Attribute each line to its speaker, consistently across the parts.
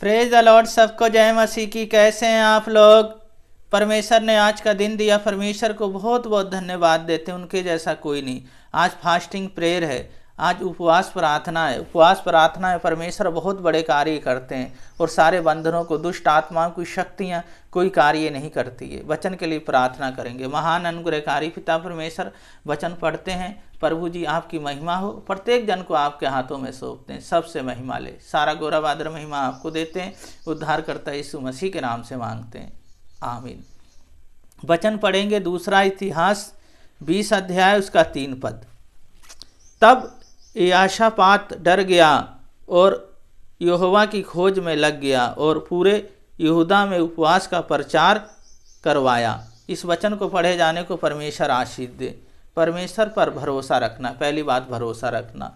Speaker 1: Praise the Lord, सबको जय मसीह की। कैसे हैं आप लोग? परमेश्वर ने आज का दिन दिया, परमेश्वर को बहुत बहुत धन्यवाद देते हैं। उनके जैसा कोई नहीं। आज फास्टिंग प्रेयर है, आज उपवास प्रार्थना है। उपवास प्रार्थना है, परमेश्वर बहुत बड़े कार्य करते हैं और सारे बंधनों को, दुष्ट आत्माओं की शक्तियाँ कोई कार्य नहीं करती है। वचन के लिए प्रार्थना करेंगे। महान अनुग्रहकारी पिता परमेश्वर, वचन पढ़ते हैं। प्रभु जी आपकी महिमा हो, प्रत्येक जन को आपके हाथों में सौंपते हैं। सबसे महिमा ले, सारा गौरव आदर महिमा आपको देते हैं। उद्धारकर्ता यीशु मसीह के नाम से मांगते हैं, आमीन। वचन पढ़ेंगे दूसरा इतिहास 20 अध्याय उसका 3 पद। तब यहोशापात डर गया और यहोवा की खोज में लग गया और पूरे यहूदा में उपवास का प्रचार करवाया। इस वचन को पढ़े जाने को परमेश्वर आशीष दे। परमेश्वर पर भरोसा रखना, पहली बात भरोसा रखना।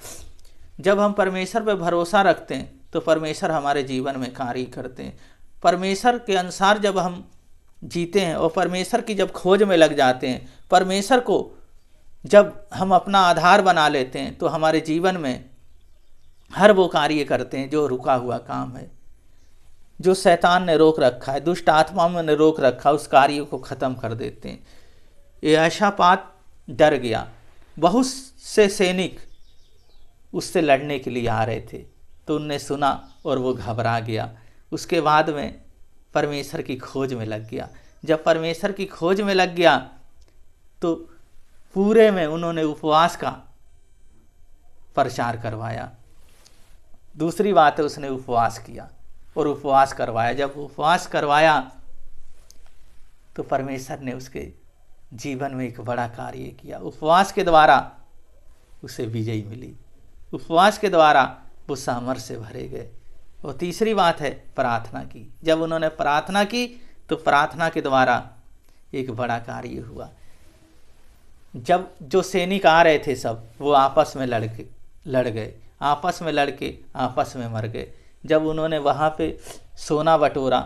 Speaker 1: जब हम परमेश्वर पर भरोसा रखते हैं तो परमेश्वर हमारे जीवन में कार्य करते हैं। परमेश्वर के अनुसार जब हम जीते हैं और परमेश्वर की जब खोज में लग जाते हैं, परमेश्वर को जब हम अपना आधार बना लेते हैं, तो हमारे जीवन में हर वो कार्य करते हैं जो रुका हुआ काम है, जो शैतान ने रोक रखा है, दुष्ट आत्माओं ने रोक रखा, उस कार्य को ख़त्म कर देते हैं। यहोशापात डर गया। बहुत से सैनिक उससे लड़ने के लिए आ रहे थे, तो उनने सुना और वो घबरा गया। उसके बाद में परमेश्वर की खोज में लग गया। जब परमेश्वर की खोज में लग गया तो पूरे में उन्होंने उपवास का प्रचार करवाया। दूसरी बात है, उसने उपवास किया और उपवास करवाया। जब उपवास करवाया तो परमेश्वर ने उसके जीवन में एक बड़ा कार्य किया। उपवास के द्वारा उसे विजय मिली। उपवास के द्वारा वो सामर्थ्य से भरे गए। और तीसरी बात है, प्रार्थना की। जब उन्होंने प्रार्थना की तो प्रार्थना के द्वारा एक बड़ा कार्य हुआ। जब जो सैनिक आ रहे थे सब, वो आपस में लड़ गए, आपस में लड़के आपस में मर गए। जब उन्होंने वहाँ पे सोना बटोरा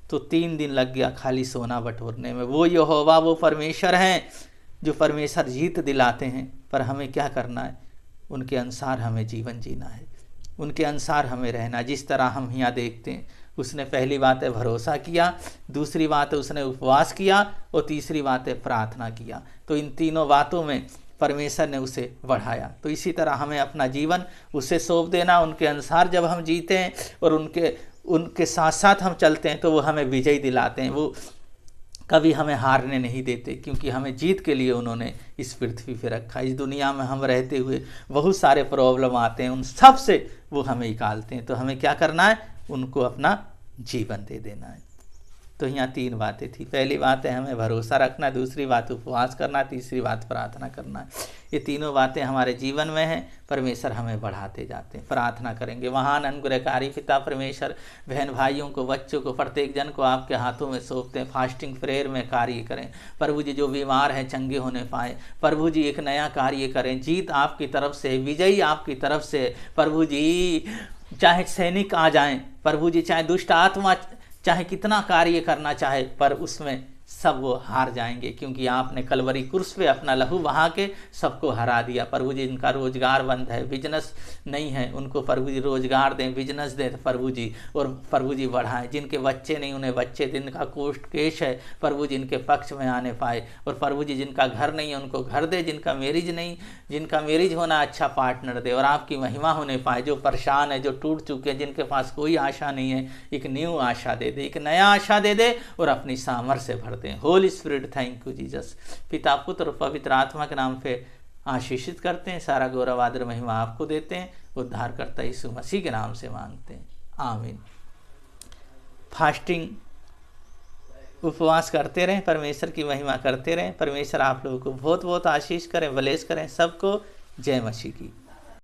Speaker 1: तो 3 दिन लग गया खाली सोना बटोरने में। वो यहोवा, वो परमेश्वर हैं जो परमेश्वर जीत दिलाते हैं। पर हमें क्या करना है? उनके अनुसार हमें जीवन जीना है, उनके अनुसार हमें रहना। जिस तरह हम यहाँ देखते हैं, उसने पहली बात है भरोसा किया, दूसरी बात है उसने उपवास किया और तीसरी बात है प्रार्थना किया। तो इन तीनों बातों में परमेश्वर ने उसे बढ़ाया। तो इसी तरह हमें अपना जीवन उसे सौंप देना। उनके अनुसार जब हम जीते हैं और उनके साथ साथ हम चलते हैं तो वो हमें विजय दिलाते हैं। वो कभी हमें हारने नहीं देते, क्योंकि हमें जीत के लिए उन्होंने इस पृथ्वी पे रखा। इस दुनिया में हम रहते हुए बहुत सारे प्रॉब्लम आते हैं, उन सब से वो हमें निकालते हैं। तो हमें क्या करना है? उनको अपना जीवन दे देना है। तो यहाँ 3 बातें थी। पहली बात है हमें भरोसा रखना, दूसरी बात उपवास करना, तीसरी बात प्रार्थना करना। ये तीनों बातें हमारे जीवन में हैं। परमेश्वर हमें बढ़ाते जाते हैं। प्रार्थना करेंगे। महान अनुग्रहकारी पिता परमेश्वर, बहन भाइयों को, बच्चों को, प्रत्येक जन को आपके हाथों में सौंपते हैं। फास्टिंग प्रेयर में कार्य करें प्रभु जी। जो बीमार हैं चंगे होने पाए प्रभु जी। एक नया कार्य करें। जीत आपकी तरफ से, विजयी आपकी तरफ से प्रभु जी। चाहे सैनिक आ जाएं प्रभु जी, चाहे दुष्ट आत्मा चाहे कितना कार्य करना चाहे, पर उसमें सब वो हार जाएंगे, क्योंकि आपने कलवरी क्रूस पे अपना लहू बहा के सबको हरा दिया। प्रभु जी, जिनका रोजगार बंद है, बिजनेस नहीं है, उनको प्रभु जी रोजगार दें, बिजनेस दें प्रभु जी, और प्रभु जी बढ़ाएं। जिनके बच्चे नहीं उन्हें बच्चे, जिनका कोर्ट केस है प्रभु जी इनके पक्ष में आने पाए। और प्रभु जी जिनका घर नहीं है उनको घर दे, जिनका मैरिज नहीं, जिनका मैरिज होना अच्छा पार्टनर दे और आपकी महिमा होने पाए। जो परेशान है, जो टूट चुके हैं, जिनके पास कोई आशा नहीं है, एक न्यू आशा दे दे, एक नया आशा दे दे और अपनी सामर्थ्य से भर दे। Holy Spirit, thank you Jesus. पिता, पुत्र और पवित्र आत्मा के नाम पे आशीषित करते हैं। सारा गौरव आदर महिमा आपको देते हैं। उद्धारकर्ता यीशु मसीह के नाम से मांगते हैं, आमीन। फास्टिंग, उपवास करते रहें, परमेश्वर की महिमा करते रहें। परमेश्वर आप लोगों को बहुत बहुत आशीष करें, ब्लेस करें। सबको जय मसीह की।